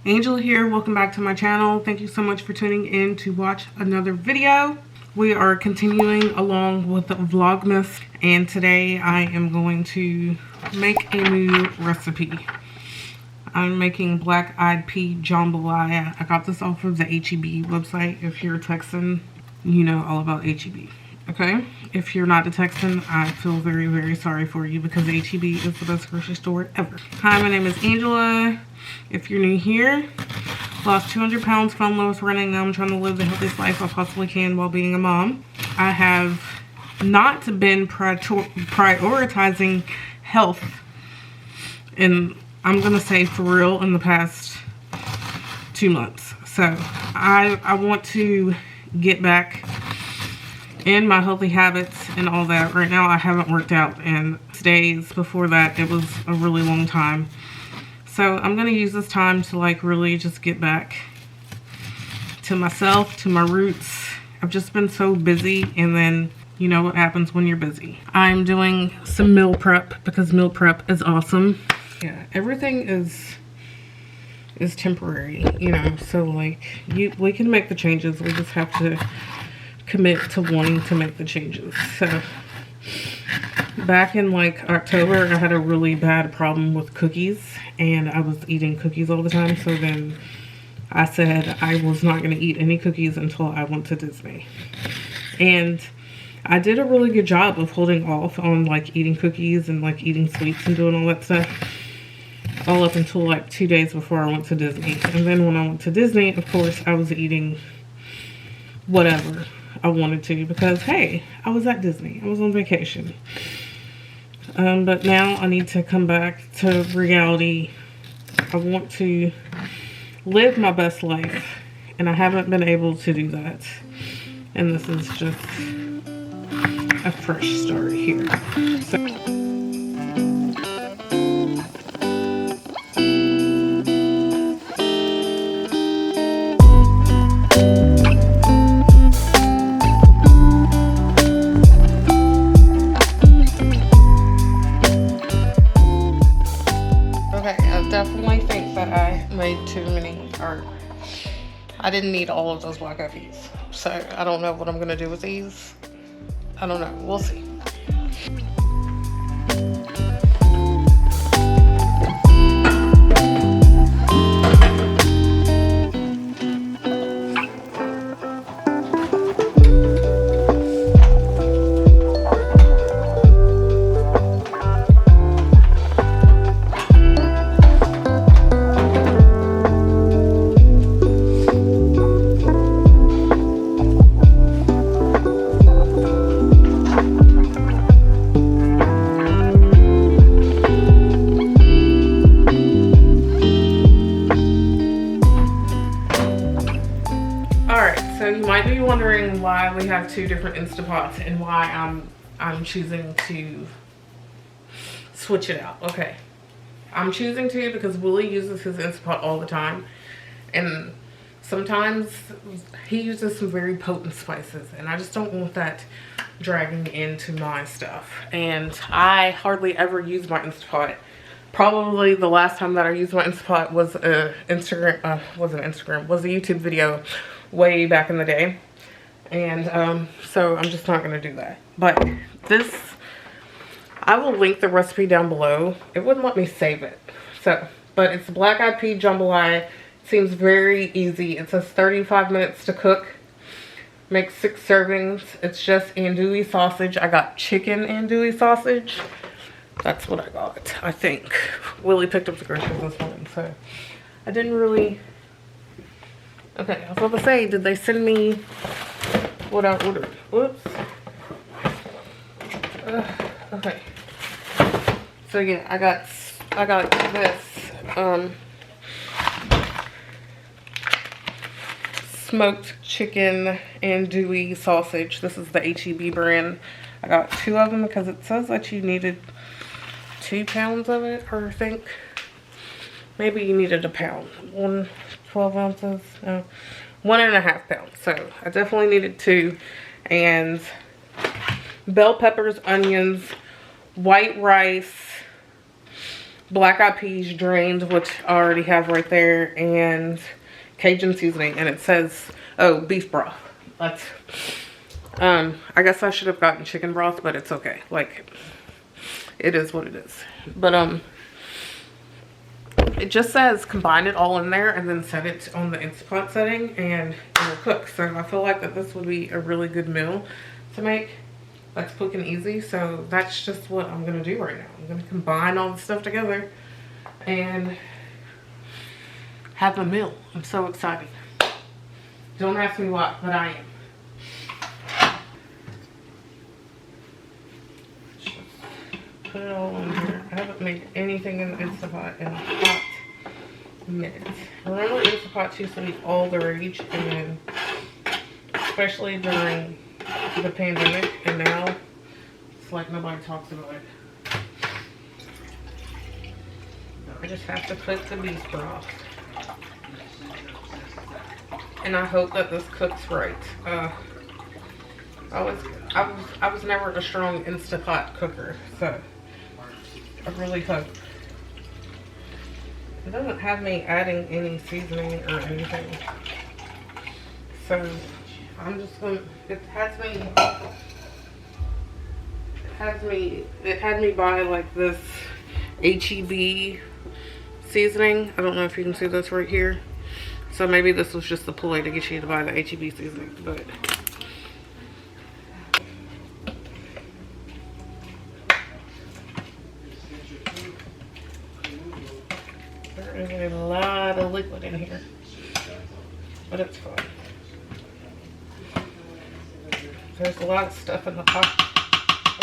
Angela here, welcome back to my channel. Thank you so much for tuning in to watch another video. We are continuing along with the Vlogmas, and today I am going to make a new recipe. I'm making black-eyed pea jambalaya. I got this off of the HEB website. If you're a Texan, you know all about HEB. Okay? If you're not a Texan, I feel very, very sorry for you because HEB is the best grocery store ever. Hi, my name is Angela. If you're new here, lost 200 pounds, found lowest running. Now I'm trying to live the healthiest life I possibly can while being a mom. I have not been prioritizing health, and I'm going to say for real, in the past 2 months. So I want to get back in my healthy habits and all that. Right now I haven't worked out, and days before that it was a really long time. So I'm going to use this time to like really just get back to myself, to my roots. I've just been so busy, and then you know what happens when you're busy. I'm doing some meal prep because meal prep is awesome. Yeah, everything is temporary, you know, so like we can make the changes. We just have to commit to wanting to make the changes. So back in like October, I had a really bad problem with cookies, and I was eating cookies all the time. So then I said I was not going to eat any cookies until I went to Disney. And I did a really good job of holding off on like eating cookies and like eating sweets and doing all that stuff, all up until like 2 days before I went to Disney. And then when I went to Disney, of course, I was eating whatever I wanted to because, hey, I was at Disney. I was on vacation. But now I need to come back to reality. I want to live my best life, and I haven't been able to do that. And this is just a fresh start here. So too many, or I didn't need all of those black eyed peas, so I don't know what I'm gonna do with these. I don't know, we'll see. Wondering why we have 2 different Instapots and why I'm choosing to switch it out. Okay, I'm choosing to because Willie uses his Instapot all the time, and sometimes he uses some very potent spices, and I just don't want that dragging into my stuff. And I hardly ever use my Instapot Probably the last time that I used my Instapot was a was a YouTube video way back in the day. And so I'm just not going to do that. But this, I will link the recipe down below. It wouldn't let me save it. So, but it's black eyed pea jambalaya. Seems very easy. It says 35 minutes to cook. Make 6 servings. It's just andouille sausage. I got chicken andouille sausage. That's what I got, I think. Willie picked up the groceries this morning, so I didn't really... Okay, I was about to say, did they send me what I ordered? Whoops. Okay. So yeah, I got this smoked chicken andouille sausage. This is the HEB brand. I got 2 of them because it says that you needed 2 pounds of it, or I think maybe you needed a pound. 12 ounces, no, 1.5 pounds. So I definitely needed 2. And bell peppers, onions, white rice, black eyed peas drained, which I already have right there, and Cajun seasoning. And it says, oh, beef broth. That's I guess I should have gotten chicken broth, but it's okay. Like, it is what it is. But it just says combine it all in there and then set it on the Instapot setting and it will cook. So I feel like that this would be a really good meal to make. That's quick and easy. So that's just what I'm going to do right now. I'm going to combine all the stuff together and have a meal. I'm so excited. Don't ask me why, but I am. Put it all in here. I haven't made anything in the Instapot in a hot minute. Remember, Instapots used to be all the rage, and especially during the pandemic, and now it's like nobody talks about it. I just have to put the beef broth. And I hope that this cooks right. I was never a strong Instapot cooker, so I really hope. It doesn't have me adding any seasoning or anything. So I'm just gonna, it had me buy like this HEB seasoning. I don't know if you can see this right here. So maybe this was just the ploy to get you to buy the HEB seasoning, but there's a lot of liquid in here, but it's fine. There's a lot of stuff in the pot.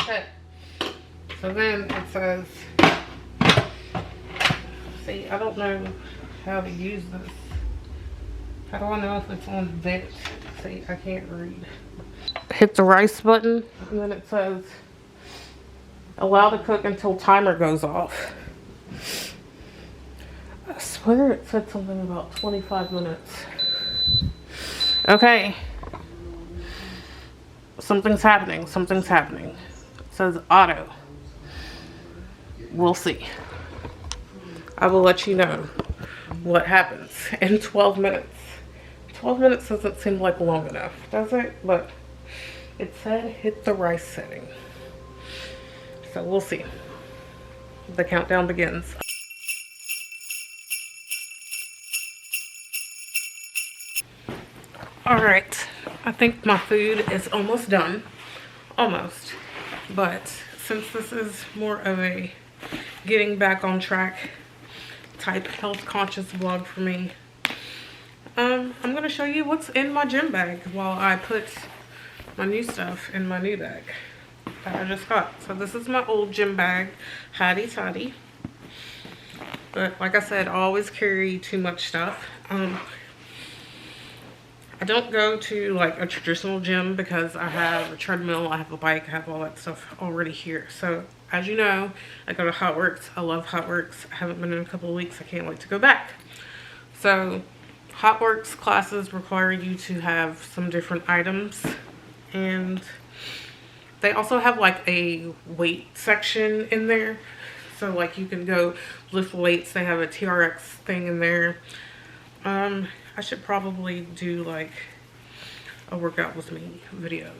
Okay, so then it says, see, I don't know how to use this. How do I know if it's on vent? See, I can't read. Hit the rice button, and then it says, allow to cook until timer goes off. I swear it said something about 25 minutes. Okay. Something's happening. Something's happening. It says auto. We'll see. I will let you know what happens in 12 minutes. 12 minutes doesn't seem like long enough, does it? But it said hit the rice setting. So we'll see. The countdown begins. Alright, I think my food is almost done. Almost. But since this is more of a getting back on track type health conscious vlog for me, I'm going to show you what's in my gym bag while I put my new stuff in my new bag that I just got. So this is my old gym bag, hotty toddy. But like I said, I always carry too much stuff. I don't go to like a traditional gym because I have a treadmill, I have a bike, I have all that stuff already here. So as you know, I go to Hotworx. I love Hotworx. I haven't been in a couple of weeks. I can't wait to go back. So Hotworx classes require you to have some different items, and they also have like a weight section in there. So like you can go lift weights. They have a TRX thing in there. I should probably do like a workout with me video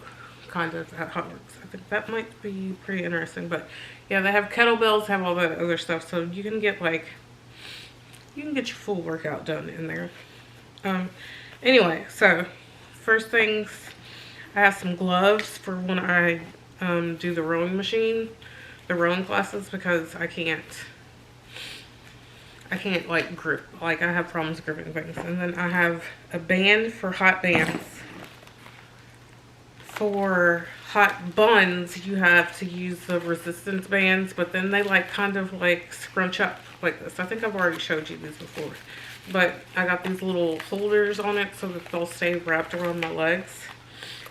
kind of at Hotworx. I think that might be pretty interesting. But yeah, they have kettlebells, have all that other stuff, so you can get like, you can get your full workout done in there. Anyway, so first things, I have some gloves for when I do the rowing machine, the rowing classes, because I can't like grip, like I have problems gripping things. And then I have a band for hot bands. For hot buns, you have to use the resistance bands, but then they like kind of like scrunch up like this. I think I've already showed you these before, but I got these little holders on it so that they'll stay wrapped around my legs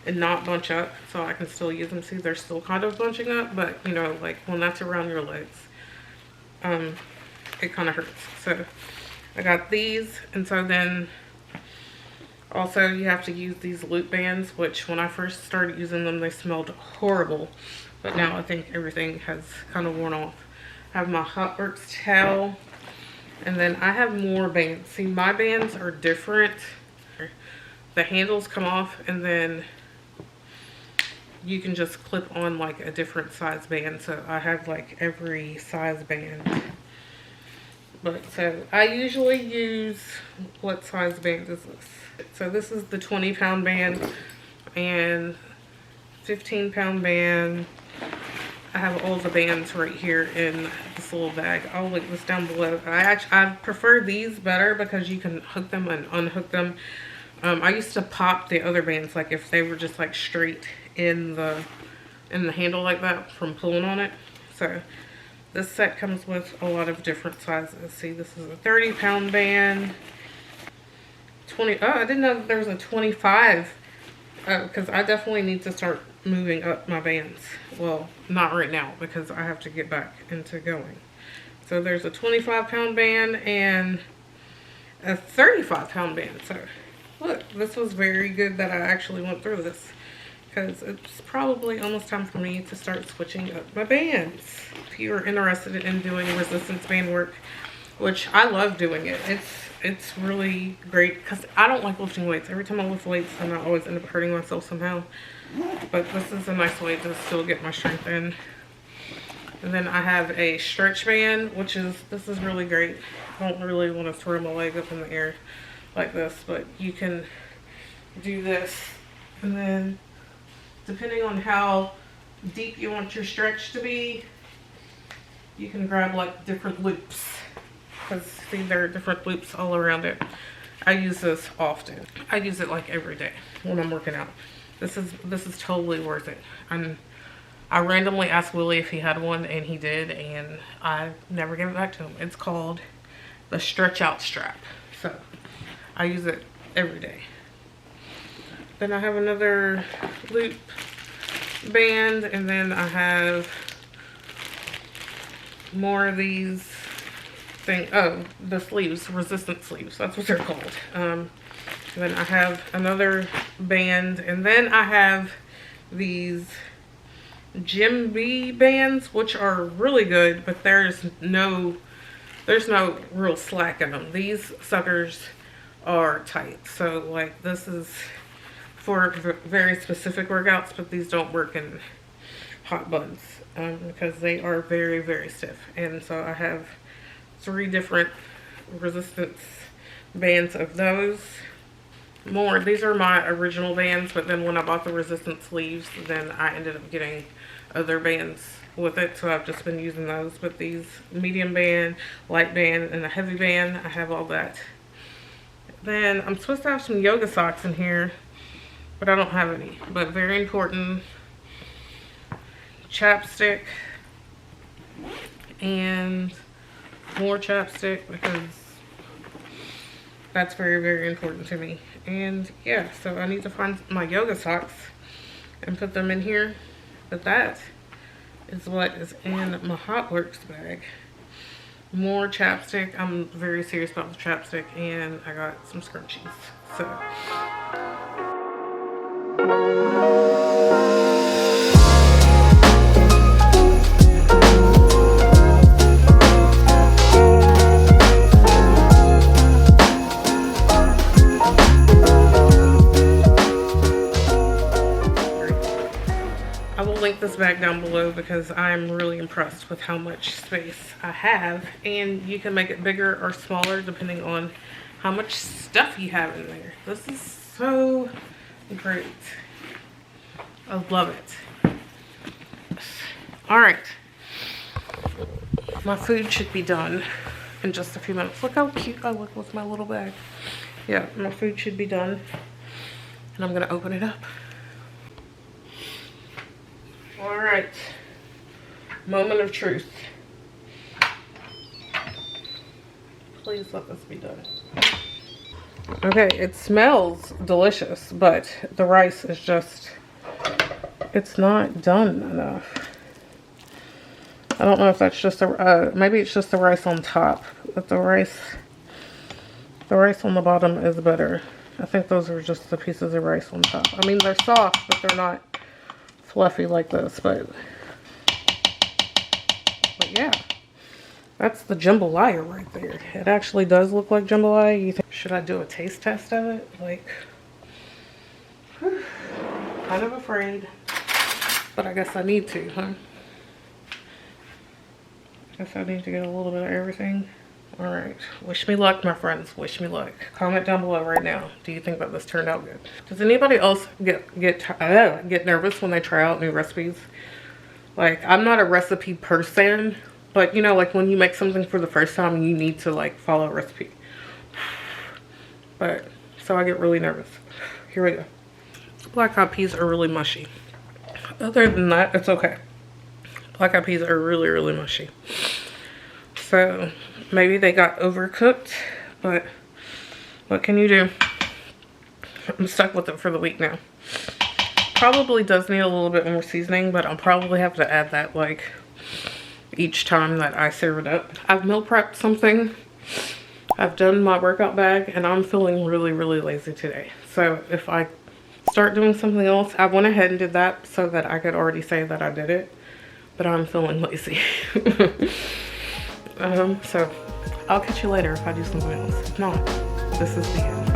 and not bunch up, so I can still use them. See, they're still kind of bunching up, but you know, like when that's around your legs, it kind of hurts. So I got these. And so then also you have to use these loop bands, which when I first started using them, they smelled horrible, but now I think everything has kind of worn off. I have my Hotworx towel, and then I have more bands. See, my bands are different. The handles come off, and then you can just clip on like a different size band. So I have like every size band. But so I usually use, what size band is this? So this is the 20-pound band and 15-pound band. I have all the bands right here in this little bag. I'll link this down below. I prefer these better because you can hook them and unhook them. I used to pop the other bands, like if they were just like straight in the handle like that from pulling on it. So this set comes with a lot of different sizes. See, this is a 30-pound band. Oh, I didn't know that there was a 25. Because I definitely need to start moving up my bands. Well, not right now because I have to get back into going. So there's a 25-pound band and a 35-pound band. So look, this was very good that I actually went through this, because it's probably almost time for me to start switching up my bands. If you are interested in doing resistance band work, which I love doing it, it's really great because I don't like lifting weights. Every time I lift weights, then I always end up hurting myself somehow. But this is a nice way to still get my strength in. And then I have a stretch band, this is really great. I don't really want to throw my leg up in the air like this, but you can do this, and then depending on how deep you want your stretch to be, you can grab like different loops, because see, there are different loops all around it. I use this often. I use it like every day when I'm working out. This is totally worth it. I randomly asked Willie if he had one, and he did, and I never gave it back to him. It's called the Stretch Out Strap. So I use it every day. Then I have another loop band, and then I have more of these things. Oh, the sleeves, resistance sleeves. That's what they're called. And then I have another band, and then I have these Gym B bands, which are really good, but there's no real slack in them. These suckers are tight. So like, this is for very specific workouts, but these don't work in hot buns because they are very, very stiff. And so I have 3 different resistance bands of those. These are my original bands, but then when I bought the resistance sleeves, then I ended up getting other bands with it, so I've just been using those. But these medium band, light band, and a heavy band, I have all that. Then I'm supposed to have some yoga socks in here, but I don't have any. But very important, chapstick, and more chapstick, because that's very, very important to me. And yeah, so I need to find my yoga socks and put them in here. But that is what is in my Hotworx bag. More chapstick. I'm very serious about the chapstick, and I got some scrunchies. So impressed with how much space I have, and you can make it bigger or smaller depending on how much stuff you have in there. This is so great. I love it. All right, my food should be done in just a few minutes. Look how cute I look with my little bag. Yeah, my food should be done, and I'm gonna open it up. All right, moment of truth. Please let this be done. Okay, it smells delicious, but the rice is just, it's not done enough. I don't know if that's just maybe it's just the rice on top, but the rice on the bottom is better. I think those are just the pieces of rice on top. I mean, they're soft, but they're not fluffy like this, but yeah, that's the jambalaya right there. It actually does look like jambalaya. You think, should I do a taste test of it? Like, whew, kind of afraid, but I guess I need to, huh? Guess I need to get a little bit of everything. All right, wish me luck, my friends. Wish me luck. Comment down below right now. Do you think that this turned out good? Does anybody else get nervous when they try out new recipes? Like, I'm not a recipe person, but you know, like when you make something for the first time, you need to like follow a recipe. But so I get really nervous. Here we go. Black eyed peas are really mushy. Other than that, it's okay. Black eyed peas are really, really mushy. So maybe they got overcooked, but what can you do? I'm stuck with it for the week now. Probably does need a little bit more seasoning, but I'll probably have to add that like each time that I serve it up. I've meal prepped something. I've done my workout bag, and I'm feeling really, really lazy today. So if I start doing something else, I went ahead and did that so that I could already say that I did it, but I'm feeling lazy. So I'll catch you later if I do something else. If not, this is the end.